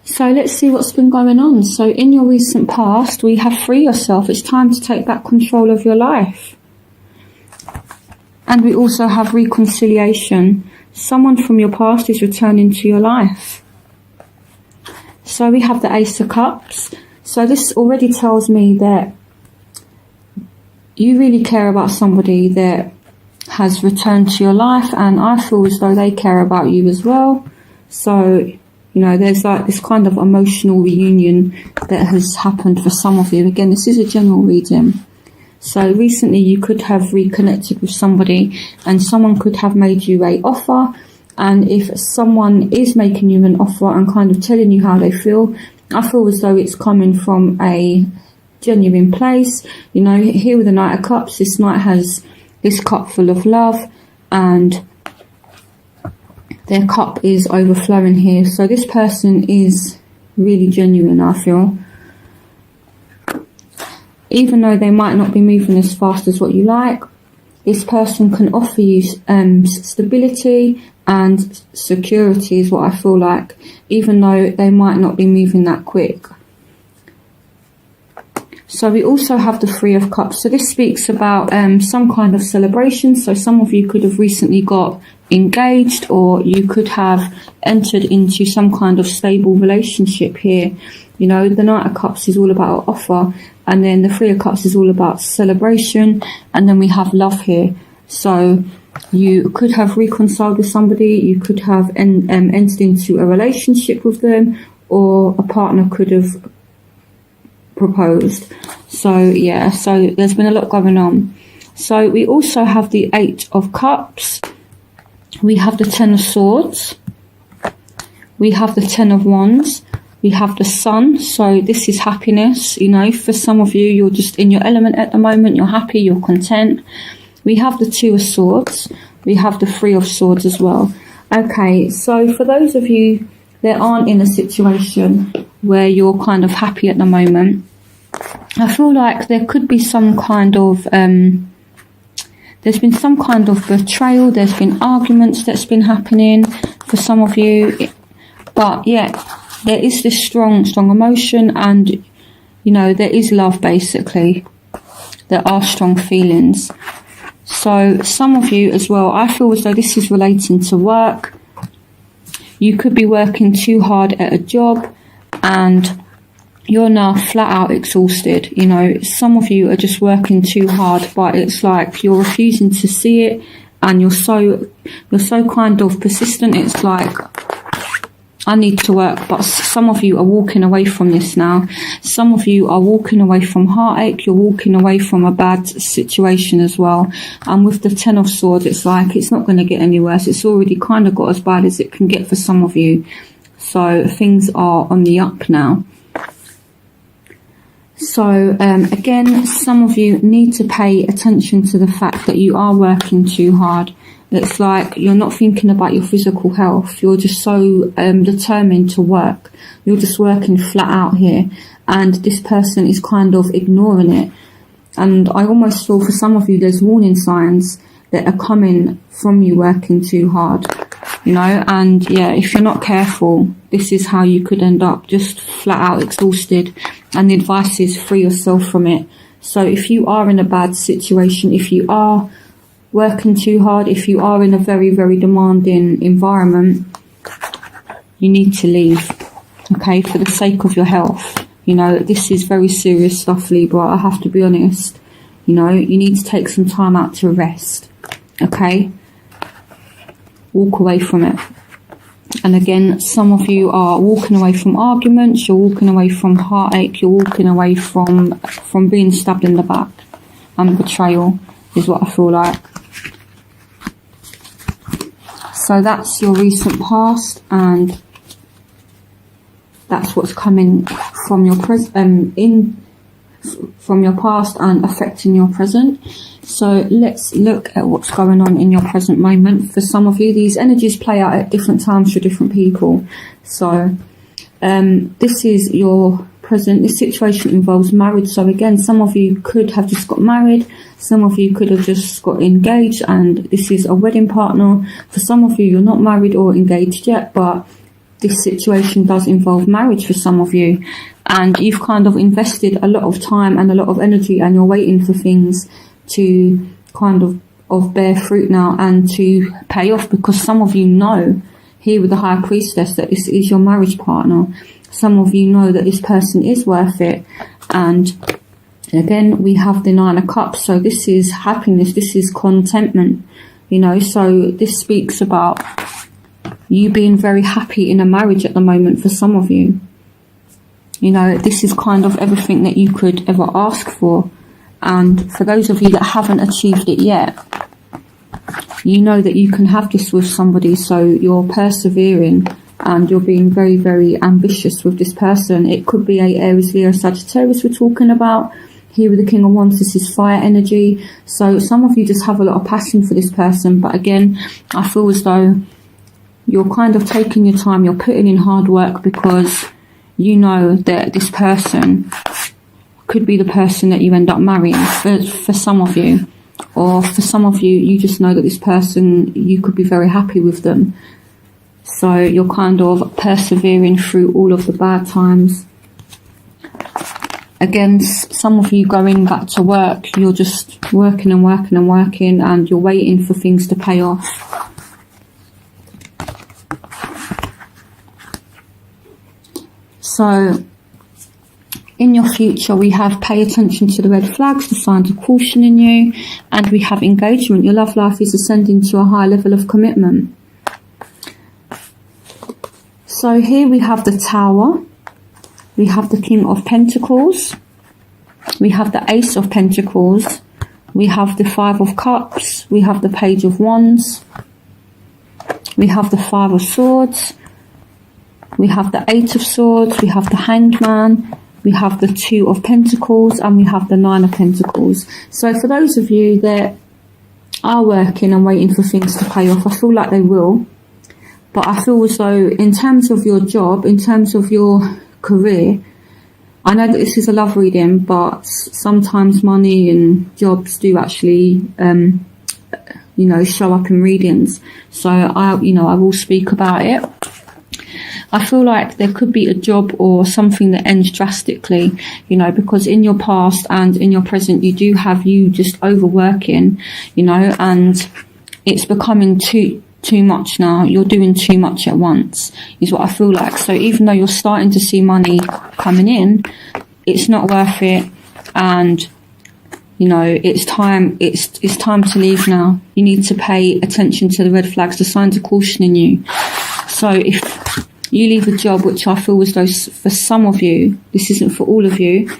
So let's see what's been going on. So in your recent past, we have free yourself. It's time to take back control of your life. And we also have reconciliation. Someone from your past is returning to your life. So we have the Ace of Cups. So this already tells me that you really care about somebody that has returned to your life, and I feel as though they care about you as well. So, you know, there's like this kind of emotional reunion that has happened for some of you. Again, this is a general reading. So recently you could have reconnected with somebody, and someone could have made you an offer. And if someone is making you an offer and kind of telling you how they feel, I feel as though it's coming from a genuine place. You know, here with the Knight of Cups, this Knight has this cup full of love, and their cup is overflowing here. So this person is really genuine, I feel. Even though they might not be moving as fast as what you like, this person can offer you stability and security is what I feel like, even though they might not be moving that quick. So we also have the Three of Cups. So this speaks about some kind of celebration. So some of you could have recently got engaged, or you could have entered into some kind of stable relationship here. You know, the Knight of Cups is all about offer, and then the Three of Cups is all about celebration, and then we have love here. So you could have reconciled with somebody, you could have entered into a relationship with them, or a partner could have proposed. So yeah, so there's been a lot going on. So we also have the Eight of Cups, we have the Ten of Swords, we have the Ten of Wands, we have the Sun. So this is happiness. You know, for some of you, you're just in your element at the moment, you're happy, you're content. We have the Two of Swords, we have the Three of Swords as well. Okay, so for those of you that aren't in a situation where you're kind of happy at the moment, I feel like there could be some kind of there's been some kind of betrayal, there's been arguments that's been happening for some of you, but yeah, there is this strong emotion, and you know, there is love. Basically, there are strong feelings. So some of you as well, I feel as though this is relating to work. You could be working too hard at a job and you're now flat out exhausted. You know, some of you are just working too hard, but it's like you're refusing to see it, and you're so kind of persistent. It's like, I need to work. But some of you are walking away from this now. Some of you are walking away from heartache. You're walking away from a bad situation as well. And with the Ten of Swords, it's like it's not going to get any worse. It's already kind of got as bad as it can get for some of you. So things are on the up now. So again, some of you need to pay attention to the fact that you are working too hard. It's like you're not thinking about your physical health. You're just so determined to work. You're just working flat out here. And this person is kind of ignoring it. And I almost feel for some of you there's warning signs that are coming from you working too hard. You know, and yeah, if you're not careful, this is how you could end up, just flat out exhausted. And the advice is free yourself from it. So if you are in a bad situation, if you are working too hard, if you are in a very, very demanding environment, you need to leave, okay, for the sake of your health. You know, this is very serious stuff, Libra, I have to be honest. You know, you need to take some time out to rest, okay? Walk away from it. And again, some of you are walking away from arguments, you're walking away from heartache, you're walking away from being stabbed in the back. And betrayal is what I feel like. So that's your recent past, and that's what's coming from your from your past and affecting your present. So let's look at what's going on in your present moment. For some of you, these energies play out at different times for different people. So this is your present. This situation involves marriage. So again, some of you could have just got married. Some of you could have just got engaged, and this is a wedding partner. For some of you, you're not married or engaged yet, but this situation does involve marriage for some of you, and you've kind of invested a lot of time and a lot of energy, and you're waiting for things to kind of bear fruit now and to pay off, because some of you know here with the High Priestess that this is your marriage partner. Some of you know that this person is worth it. And again, we have the Nine of Cups, so this is happiness, this is contentment, you know. So this speaks about you being very happy in a marriage at the moment for some of you. You know, this is kind of everything that you could ever ask for. And for those of you that haven't achieved it yet, you know that you can have this with somebody, so you're persevering and you're being very, very ambitious with this person. It could be a Aries, Leo, Sagittarius we're talking about. Here with the King of Wands, this is fire energy. So some of you just have a lot of passion for this person. But again, I feel as though you're kind of taking your time, you're putting in hard work, because you know that this person could be the person that you end up marrying for some of you. Or for some of you, you just know that this person, you could be very happy with them. So you're kind of persevering through all of the bad times. Again, some of you going back to work, you're just working and working and working, and you're waiting for things to pay off. So in your future, we have pay attention to the red flags, the signs of caution in you, and we have engagement. Your love life is ascending to a high level of commitment. So here we have the Tower, we have the King of Pentacles, we have the Ace of Pentacles, we have the Five of Cups, we have the Page of Wands, we have the Five of Swords, we have the Eight of Swords, we have the Hanged Man, we have the Two of Pentacles, and we have the Nine of Pentacles. So for those of you that are working and waiting for things to pay off, I feel like they will. But I feel as though in terms of your job, in terms of your career, I know that this is a love reading, but sometimes money and jobs do actually, you know, show up in readings. So I will speak about it. I feel like there could be a job or something that ends drastically, you know, because in your past and in your present, you do have you just overworking, you know, and it's becoming too much now. You're doing too much at once, is what I feel like. So even though you're starting to see money coming in, it's not worth it. And, you know, it's time to leave now. You need to pay attention to the red flags, the signs of caution in you. So if you leave a job, which I feel as though for some of you, this isn't for all of you,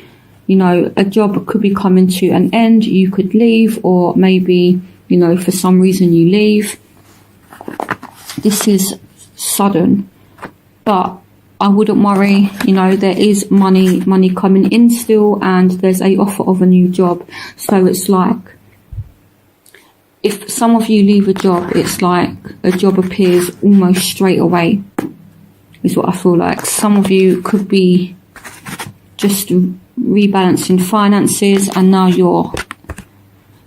you know, a job could be coming to an end, you could leave, or maybe, you know, for some reason you leave. This is sudden, but I wouldn't worry, you know, there is money coming in still, and there's a offer of a new job. So it's like, if some of you leave a job, it's like a job appears almost straight away, is what I feel like. Some of you could be just rebalancing finances, and now you're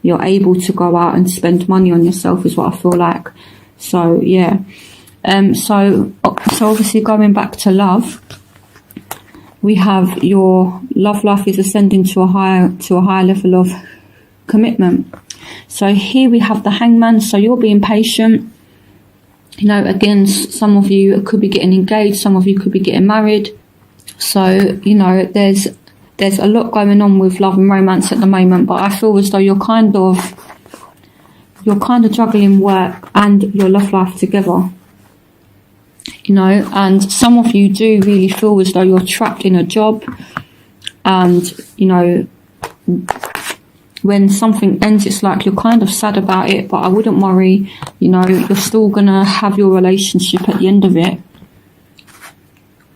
able to go out and spend money on yourself, is what I feel like. So yeah, so obviously going back to love, we have your love life is ascending to a higher level of commitment. So here we have the Hangman. So you're being patient. You know, again, some of you could be getting engaged, some of you could be getting married. So, you know, there's a lot going on with love and romance at the moment, but I feel as though you're kind of juggling work and your love life together. You know, and some of you do really feel as though you're trapped in a job, and, you know, when something ends, it's like you're kind of sad about it, but I wouldn't worry. You know, you're still gonna have your relationship at the end of it,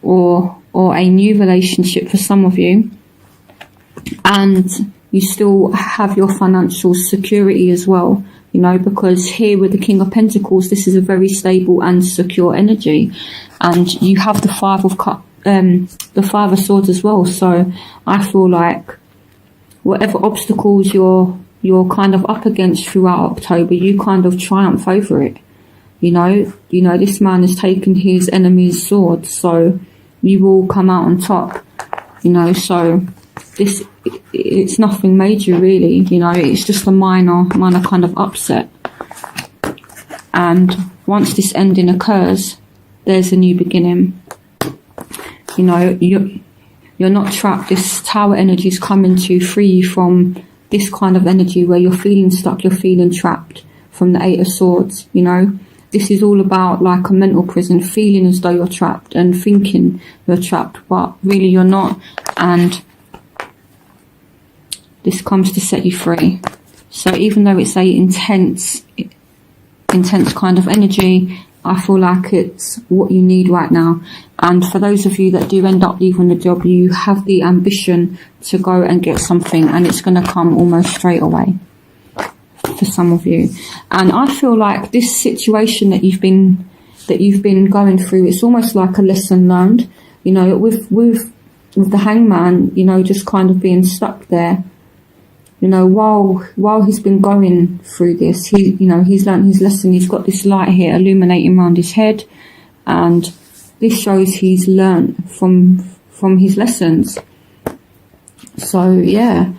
or a new relationship for some of you, and you still have your financial security as well, you know, because here with the King of Pentacles, this is a very stable and secure energy, and you have the Five of Swords as well. So I feel like whatever obstacles you're kind of up against throughout October, you kind of triumph over it. This man has taken his enemy's sword, so you will come out on top. So it's nothing major really. It's just a minor kind of upset. And once this ending occurs, there's a new beginning. You're not trapped. This Tower energy is coming to free you from this kind of energy where you're feeling stuck, you're feeling trapped, from the Eight of Swords. This is all about like a mental prison, feeling as though you're trapped and thinking you're trapped, but really you're not. And this comes to set you free. So even though it's a intense kind of energy, I feel like it's what you need right now. And for those of you that do end up leaving the job, you have the ambition to go and get something, and it's going to come almost straight away for some of you. And I feel like this situation that you've been going through, it's almost like a lesson learned. With the Hangman, just kind of being stuck there. While he's been going through this, he's learned his lesson. He's got this light here illuminating around his head, and this shows he's learned from his lessons. So yeah.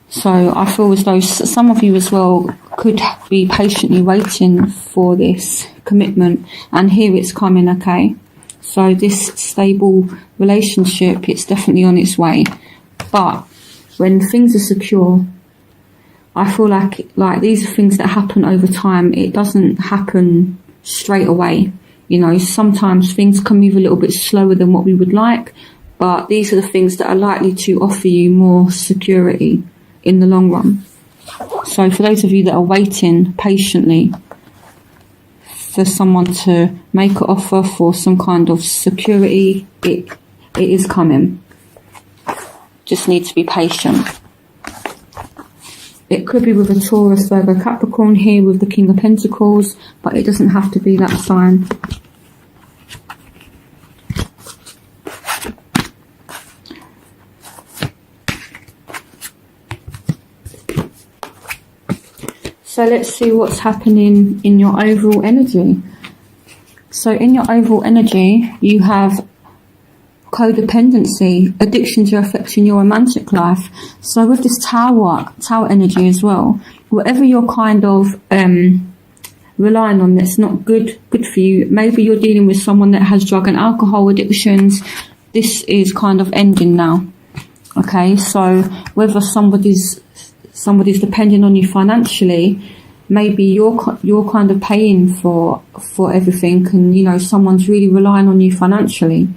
So I feel as though some of you as well could be patiently waiting for this commitment, and here it's coming, okay? So this stable relationship, it's definitely on its way. But when things are secure, I feel like these are things that happen over time. It doesn't happen straight away. Sometimes things can move a little bit slower than what we would like, but these are the things that are likely to offer you more security in the long run. So for those of you that are waiting patiently for someone to make an offer for some kind of security, it is coming. Just need to be patient. It could be with a Taurus, Virgo, Capricorn here with the King of Pentacles, but it doesn't have to be that sign. So let's see what's happening in your overall energy. So in your overall energy, you have codependency. Addictions are affecting your romantic life. So with this tower energy as well, whatever you're kind of relying on that's not good for you, maybe you're dealing with someone that has drug and alcohol addictions, this is kind of ending now. Okay, so whether somebody's depending on you financially, maybe you're kind of paying for everything, and someone's really relying on you financially.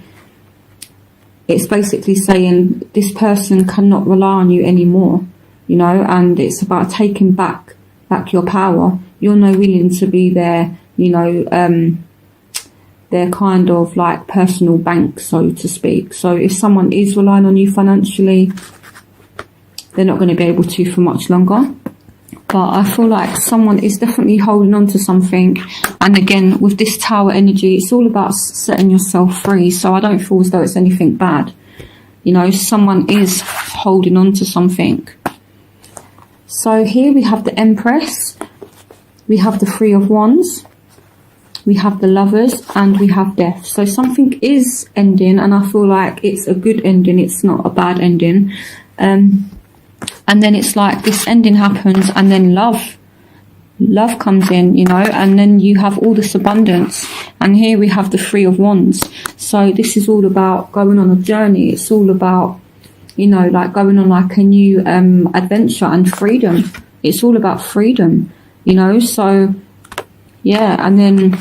It's basically saying this person cannot rely on you anymore, and it's about taking back your power. You're no willing to be their kind of like personal bank, so to speak. So if someone is relying on you financially, they're not going to be able to for much longer. But I feel like someone is definitely holding on to something. And again, with this Tower energy, it's all about setting yourself free. So I don't feel as though it's anything bad. Someone is holding on to something. So here we have the Empress. We have the Three of Wands. We have the Lovers, and we have Death. So something is ending, and I feel like it's a good ending. It's not a bad ending. And then it's like this ending happens, and then love comes in, and then you have all this abundance. And here we have the Three of Wands. So this is all about going on a journey. It's all about, like going on like a new adventure and freedom. It's all about freedom, so yeah. And then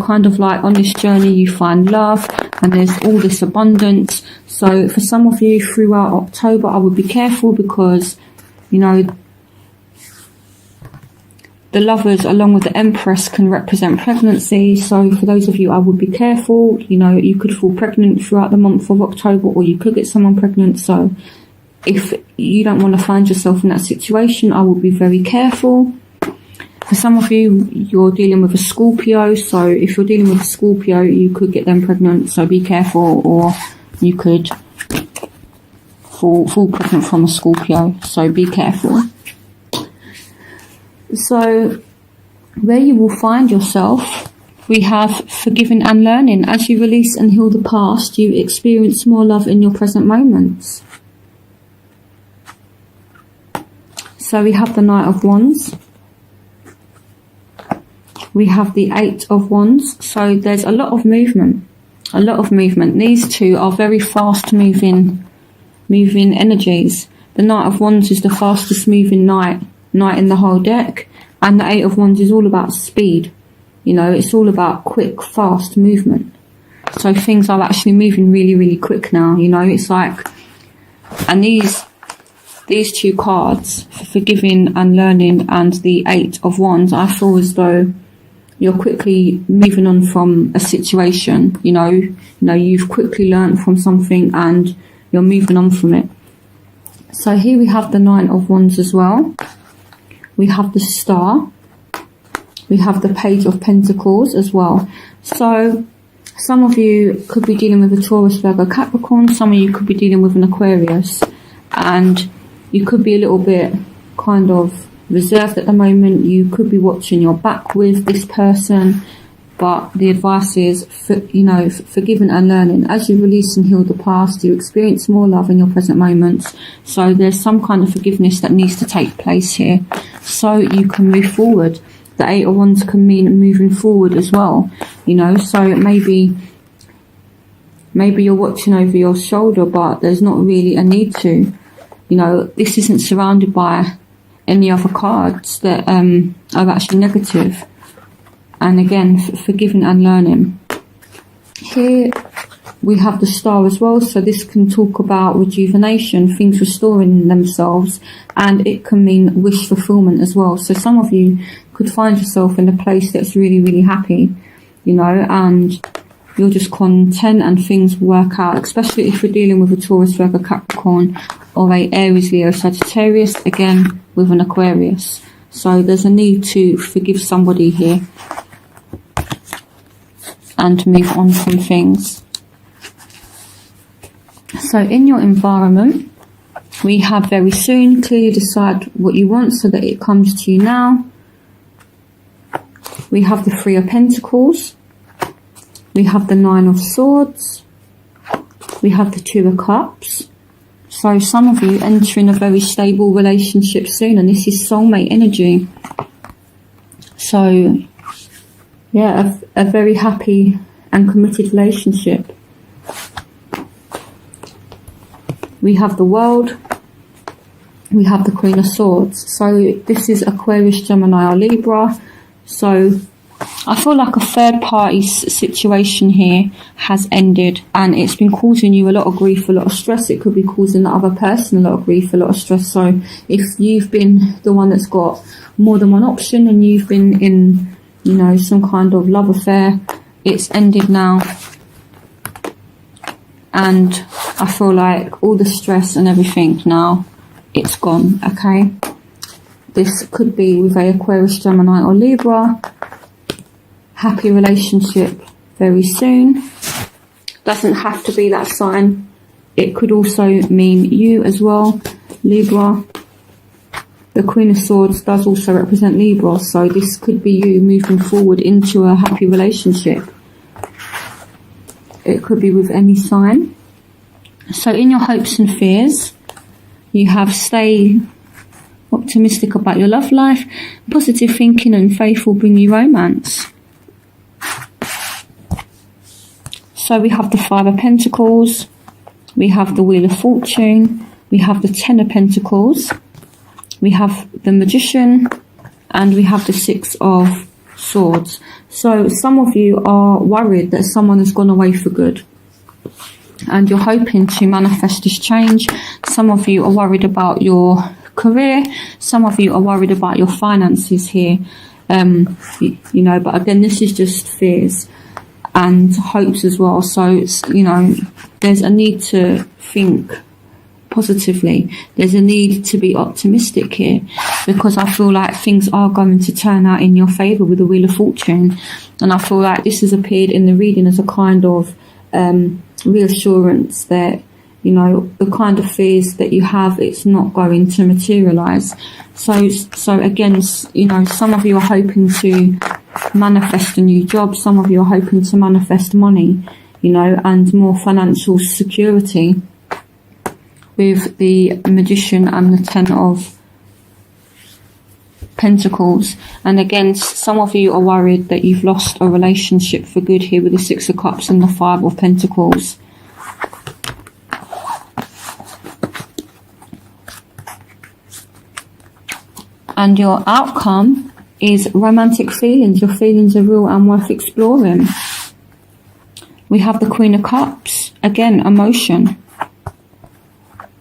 kind of like on this journey you find love, and there's all this abundance. So for some of you throughout October, I would be careful, because the Lovers along with the Empress can represent pregnancy. So for those of you, I would be careful. You could fall pregnant throughout the month of October, or you could get someone pregnant. So if you don't want to find yourself in that situation, I would be very careful. For some of you, you're dealing with a Scorpio. So if you're dealing with a Scorpio, you could get them pregnant. So be careful, or you could fall pregnant from a Scorpio. So be careful. So where you will find yourself, we have forgiving and learning. As you release and heal the past, you experience more love in your present moments. So we have the Knight of Wands. We have the Eight of Wands. So there's a lot of movement. A lot of movement. These two are very fast moving energies. The Knight of Wands is the fastest moving knight in the whole deck. And the Eight of Wands is all about speed. You know, it's all about quick, fast movement. So things are actually moving really, really quick now. You know, it's like, and these two cards, forgiving and learning, and the Eight of Wands, I feel as though you're quickly moving on from a situation. You know, you've quickly learned from something and you're moving on from it. So here we have the Nine of Wands as well. We have the Star. We have the Page of Pentacles as well. So some of you could be dealing with a Taurus, Virgo, Capricorn. Some of you could be dealing with an Aquarius. And you could be a little bit kind of reserved at the moment. You could be watching your back with this person. But the advice is, forgiving and learning. As you release and heal the past, you experience more love in your present moments. So there's some kind of forgiveness that needs to take place here, so you can move forward. The Eight of Wands can mean moving forward as well. You know, so maybe you're watching over your shoulder, but there's not really a need to. You know, this isn't surrounded by any other cards that are actually negative. And again, forgiving and learning. Here we have the Star as well. So this can talk about rejuvenation, things restoring themselves. And it can mean wish fulfillment as well. So some of you could find yourself in a place that's really, really happy, you know, and you're just content and things work out. Especially if you're dealing with a Taurus, Virgo, Capricorn, or a Aries, Leo, Sagittarius, again with an Aquarius. So there's a need to forgive somebody here and move on from things. So in your environment, we have very soon. Clearly decide what you want so that it comes to you now. We have the Three of Pentacles. We have the Nine of Swords. We have the Two of Cups. So some of you entering a very stable relationship soon, and this is soulmate energy. So yeah, a very happy and committed relationship. We have the World. We have the Queen of Swords. So this is Aquarius, Gemini or Libra. So I feel like a third party situation here has ended, and it's been causing you a lot of grief, a lot of stress. It could be causing the other person a lot of grief, a lot of stress. So if you've been the one that's got more than one option and you've been in, you know, some kind of love affair, it's ended now. And I feel like all the stress and everything now, it's gone, okay? This could be with a Aquarius, Gemini or Libra. Happy relationship very soon. Doesn't have to be that sign. It could also mean you as well, Libra. The Queen of Swords does also represent Libra, so this could be you moving forward into a happy relationship. It could be with any sign. So in your hopes and fears, you have stay optimistic about your love life. Positive thinking and faith will bring you romance. So we have the Five of Pentacles. We have the Wheel of Fortune. We have the Ten of Pentacles. We have the Magician. And we have the Six of Swords. So some of you are worried that someone has gone away for good, and you're hoping to manifest this change. Some of you are worried about your career. Some of you are worried about your finances here. You know, but again, this is just fears and hopes as well. So, you know, there's a need to think positively. There's a need to be optimistic here, because I feel like things are going to turn out in your favour with the Wheel of Fortune. And I feel like this has appeared in the reading as a kind of reassurance that You know, the kind of fears that you have, it's not going to materialize. So again, you know, some of you are hoping to manifest a new job. Some of you are hoping to manifest money, you know, and more financial security with the Magician and the Ten of Pentacles. And again, some of you are worried that you've lost a relationship for good here with the Six of Cups and the Five of Pentacles. And your outcome is romantic feelings. Your feelings are real and worth exploring. We have the Queen of Cups. Again, emotion.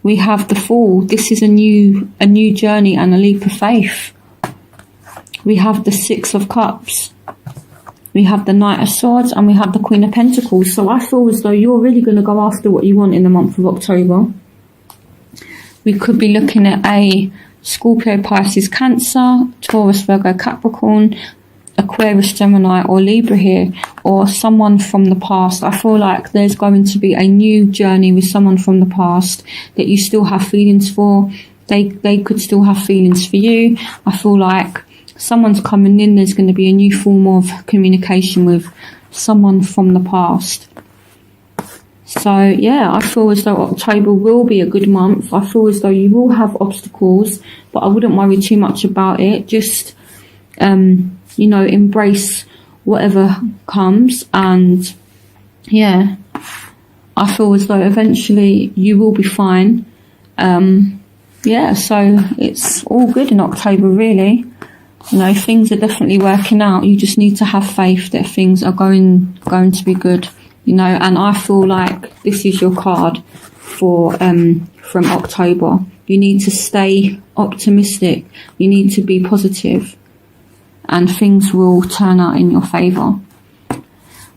We have the Fool. This is a new journey and a leap of faith. We have the Six of Cups. We have the Knight of Swords, and we have the Queen of Pentacles. So I feel as though you're really going to go after what you want in the month of October. We could be looking at a Scorpio, Pisces, Cancer, Taurus, Virgo, Capricorn, Aquarius, Gemini or Libra here, or someone from the past. I feel like there's going to be a new journey with someone from the past that you still have feelings for. They could still have feelings for you. I feel like someone's coming in. There's going to be a new form of communication with someone from the past. So yeah, I feel as though October will be a good month. I feel as though you will have obstacles, but I wouldn't worry too much about it. Just, you know, embrace whatever comes. And yeah, I feel as though eventually you will be fine. Yeah, so it's all good in October, really. You know, things are definitely working out. You just need to have faith that things are going to be good. You know, and I feel like this is your card for from October. You need to stay optimistic. You need to be positive, and things will turn out in your favour.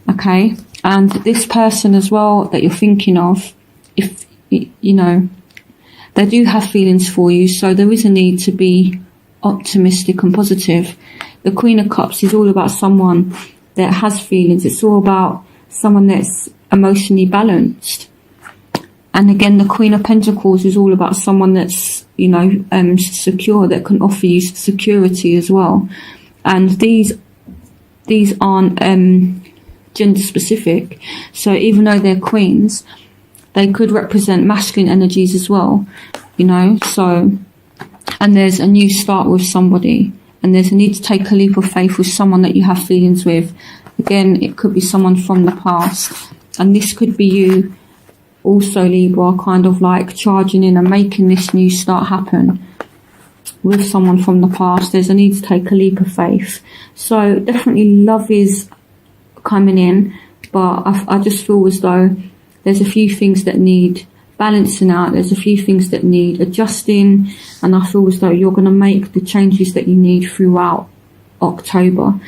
Okay, and this person as well that you're thinking of, if you know, they do have feelings for you, so there is a need to be optimistic and positive. The Queen of Cups is all about someone that has feelings. It's all about someone that's emotionally balanced. And again, the Queen of Pentacles is all about someone that's, you know, secure, that can offer you security as well. And these aren't gender specific, so even though they're queens, they could represent masculine energies as well, you know. So, and there's a new start with somebody, and there's a need to take a leap of faith with someone that you have feelings with. Again, it could be someone from the past, and this could be you also, Libra, kind of like charging in and making this new start happen with someone from the past. There's a need to take a leap of faith. So definitely love is coming in, but I just feel as though there's a few things that need balancing out. There's a few things that need adjusting, and I feel as though you're going to make the changes that you need throughout October.